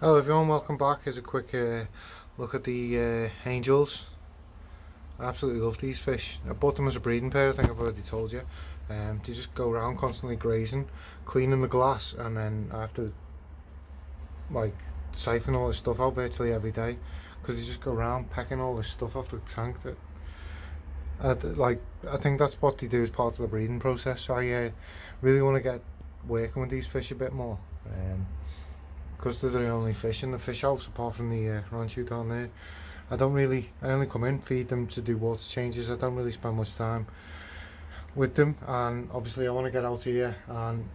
Hello everyone, welcome back. Here's a quick look at the angels. I absolutely love these fish. I bought them as a breeding pair, I think I've already told you. They just go around constantly grazing, cleaning the glass, and then I have to like siphon all this stuff out virtually every day because they just go around pecking all this stuff off the tank. I think that's what they do as part of the breeding process. I really want to get working with these fish a bit more. Because they're the only fish in the fish house apart from the ranchu down there. I only come in, feed them to do water changes. I don't really spend much time with them, and obviously I want to get out here and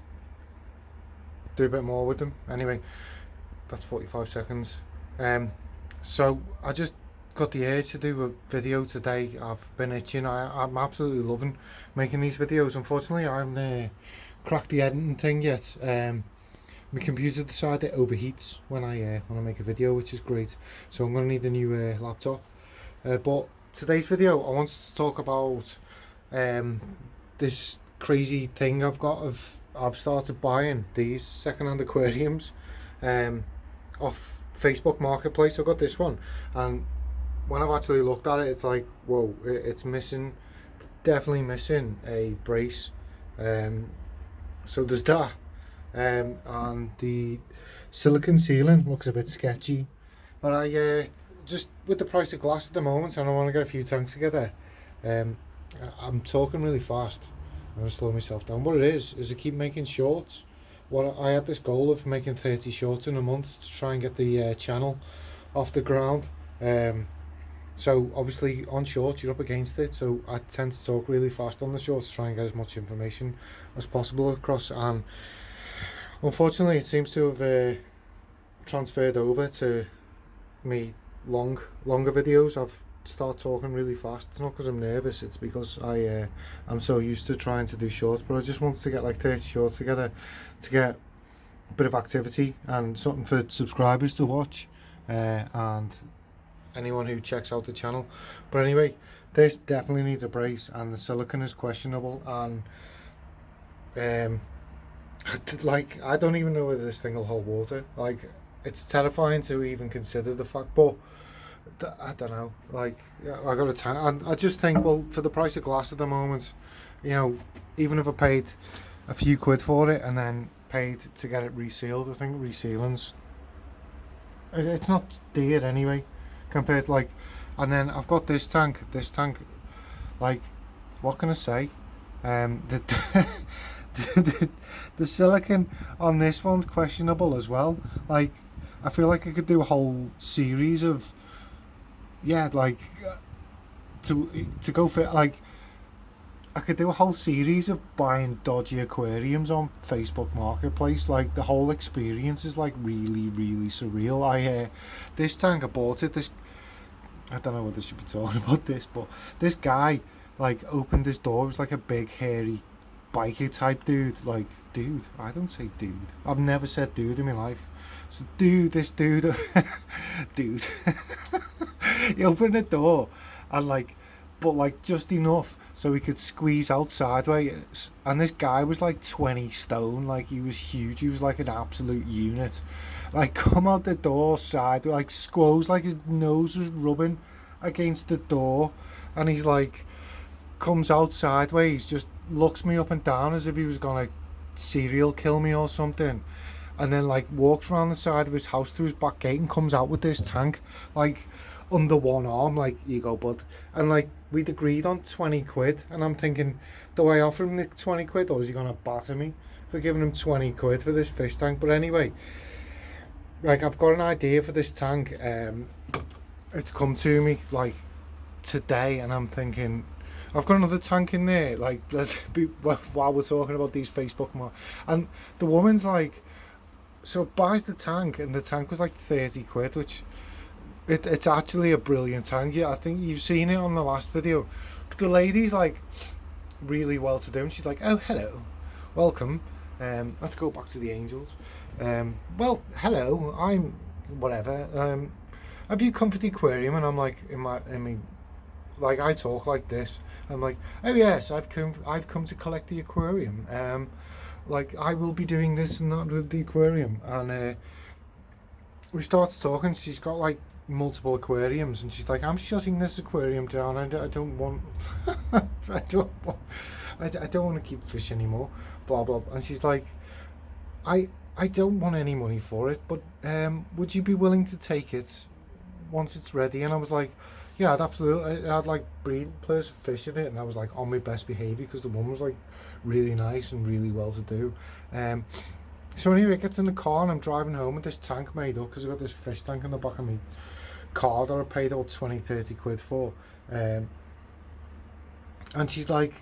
do a bit more with them. Anyway, that's 45 seconds. So I just got the urge to do a video today. I've been itching. I'm absolutely loving making these videos. Unfortunately, I haven't cracked the editing thing yet. My computer decided it overheats when I make a video, which is great. So I'm gonna need a new laptop. But today's video, I wanted to talk about this crazy thing I've started buying these second-hand aquariums off Facebook Marketplace. I got this one, and when I've actually looked at it, it's like, whoa, it's missing, definitely missing a brace. So there's that. And the silicon ceiling looks a bit sketchy, but I just with the price of glass at the moment, and I want to get a few tanks together. I'm talking really fast. I'm gonna slow myself down. What it is I keep making shorts. What I had this goal of making 30 shorts in a month to try and get the channel off the ground. So obviously on shorts you're up against it, so I tend to talk really fast on the shorts to try and get as much information as possible across, and unfortunately it seems to have transferred over to me longer videos. I've started talking really fast. It's not because I'm nervous, it's because I'm so used to trying to do shorts, but I just wanted to get like 30 shorts together to get a bit of activity and something for subscribers to watch, and anyone who checks out the channel. But anyway, this definitely needs a brace, and the silicone is questionable, and like I don't even know whether this thing will hold water. Like, it's terrifying to even consider the fact, but I don't know. Like, I got a tank, and I just think, well, for the price of glass at the moment, you know, even if I paid a few quid for it and then paid to get it resealed, I think resealing's, it's not dear anyway compared to, like, and then I've got this tank, like, what can I say? The the silicon on this one's questionable as well. Like, I feel like I could do a whole series of, yeah, like, to go for, like, I could do a whole series of buying dodgy aquariums on Facebook Marketplace. Like, the whole experience is like really surreal. This tank, I bought it, this, I don't know whether I should be talking about this, but this guy like opened his door. It was like a big hairy biker type dude. Like, dude, I don't say dude, I've never said dude in my life. So this dude dude he opened the door, and like, but like just enough so he could squeeze out sideways, and this guy was like 20 stone. Like, he was huge, he was like an absolute unit. Like, come out the door side, like squoze, like his nose was rubbing against the door, and he's like, comes out sideways, just looks me up and down as if he was gonna serial kill me or something, and then like walks around the side of his house to his back gate and comes out with this tank like under one arm, like, here you go bud. And like, we'd agreed on 20 quid, and I'm thinking, do I offer him the 20 quid, or is he gonna batter me for giving him 20 quid for this fish tank? But anyway, like, I've got an idea for this tank. It's come to me like today, and I'm thinking, I've got another tank in there, like, while we're talking about these Facebook and the woman's like, so buys the tank, and the tank was like 30 quid, which it's actually a brilliant tank. Yeah, I think you've seen it on the last video. The lady's like really well to do, and she's like, oh, hello, welcome, let's go back to the angels. Well, hello, I'm whatever, have you come for the aquarium? And I'm like, like, I talk like this. I'm like, oh yes, I've come to collect the aquarium. Like, I will be doing this and that with the aquarium. And we started talking. She's got like multiple aquariums, and she's like, I'm shutting this aquarium down. I don't want, I don't want, I don't want to keep fish anymore. Blah blah. And she's like, I I don't want any money for it, but would you be willing to take it once it's ready? And I was like, yeah, I'd absolutely. I'd like breed place of fish in it, and I was like on my best behaviour because the woman was like really nice and really well to do. Um, so anyway, it gets in the car and I'm driving home with this tank made up because I've got this fish tank in the back of me car that I paid about 20-30 quid for. Um, and she's like,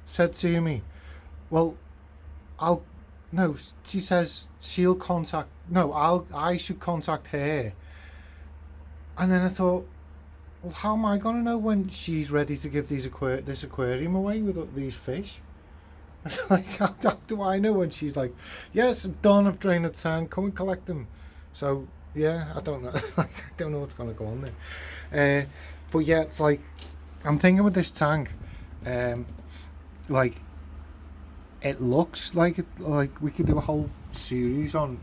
said to me, well, I'll, no, she says she'll contact, no, I should contact her. And then I thought, well, how am I going to know when she's ready to give this aquarium away with these fish? Like, how do I know when she's like, yes, I'm done, I've drained the tank, come and collect them. So, yeah, I don't know. Like, I don't know what's going to go on there. But yeah, it's like, I'm thinking with this tank, like, it looks like like we could do a whole series on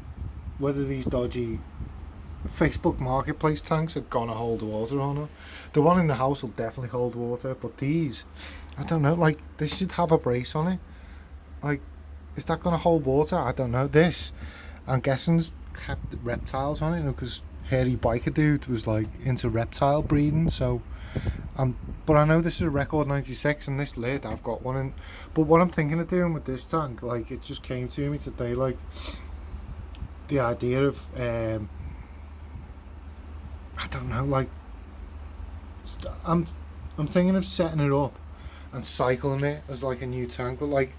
whether these dodgy Facebook Marketplace tanks are gonna hold water or not. The one in the house will definitely hold water, but these, I don't know. Like, this should have a brace on it. Like, is that gonna hold water? I don't know. This, I'm guessing, kept reptiles on it, you know, because hairy biker dude was like into reptile breeding. So, but I know this is a record 96, and this lid I've got one in. But what I'm thinking of doing with this tank, like, it just came to me today, like the idea of I don't know, like, I'm I'm thinking of setting it up and cycling it as like a new tank. But like,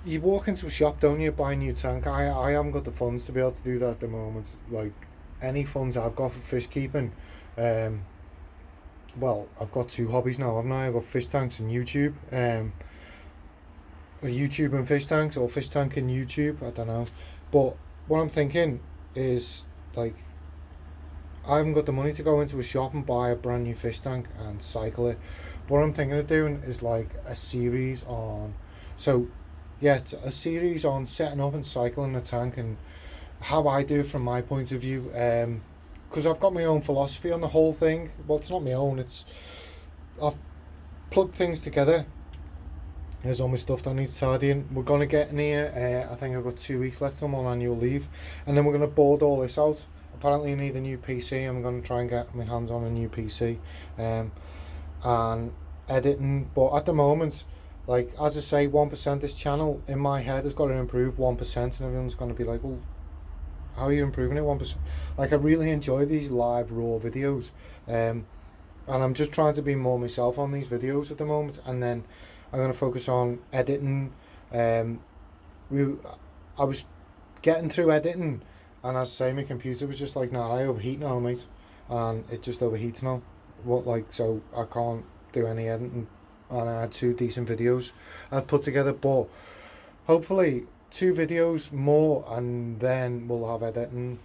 you walk into a shop, don't you, buy a new tank. I haven't got the funds to be able to do that at the moment. Like, any funds I've got for fish keeping, well, I've got two hobbies now, haven't I? I've got fish tanks and YouTube. YouTube and fish tanks, or fish tank and YouTube, I don't know. But what I'm thinking is, like, I haven't got the money to go into a shop and buy a brand new fish tank and cycle it. What I'm thinking of doing is like a series on, so yeah, it's a series on setting up and cycling the tank and how I do it from my point of view. Because I've got my own philosophy on the whole thing. Well, it's not my own. It's, I've plugged things together. There's all my stuff that needs tidying. We're gonna get in here. I think I've got 2 weeks left. I'm on annual leave, and then we're gonna board all this out. Apparently, you need a new PC. I'm gonna try and get my hands on a new PC, and editing. But at the moment, like, as I say, 1%. This channel in my head has got to improve 1%, and everyone's gonna be like, well, how are you improving it 1%? Like, I really enjoy these live raw videos, and I'm just trying to be more myself on these videos at the moment, and then I'm going to focus on editing. I was getting through editing, and as I say, my computer was just like, nah, I overheat now, mate, and it just overheats now. What, like, so I can't do any editing, and I had 2 decent videos I'd put together, but hopefully 2 videos more, and then we'll have editing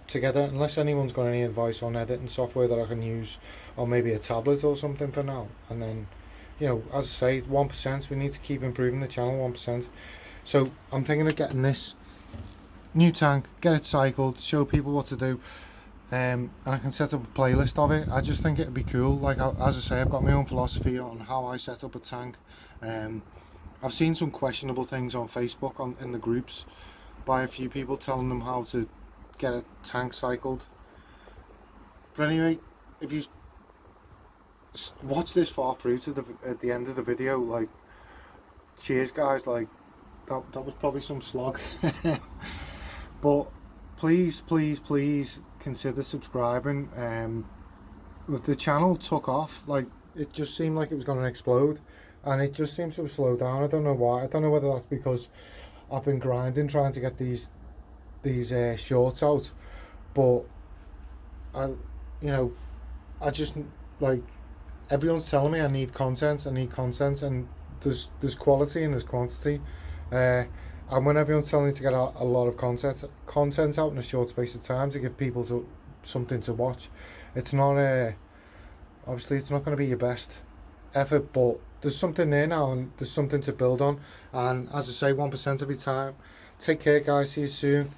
together, unless anyone's got any advice on editing software that I can use, or maybe a tablet or something for now. And then, you know, as I say, 1%, we need to keep improving the channel 1%. So I'm thinking of getting this new tank, get it cycled, show people what to do, and I can set up a playlist of it. I just think it'd be cool. Like, as I say, I've got my own philosophy on how I set up a tank. I've seen some questionable things on Facebook in the groups by a few people telling them how to get a tank cycled. But anyway, if you watch this far through to at the end of the video, like, cheers guys, like, that was probably some slog. But please consider subscribing. The channel took off, like, it just seemed like it was going to explode, and it just seems to have slowed down. I don't know why. I don't know whether that's because I've been grinding trying to get these shorts out, but I just, like, everyone's telling me I need content, and there's quality and there's quantity, and when everyone's telling me to get a lot of content out in a short space of time to give people something to watch, it's not obviously it's not going to be your best effort, but there's something there now, and there's something to build on. And as I say, 1% of your time. Take care guys, see you soon.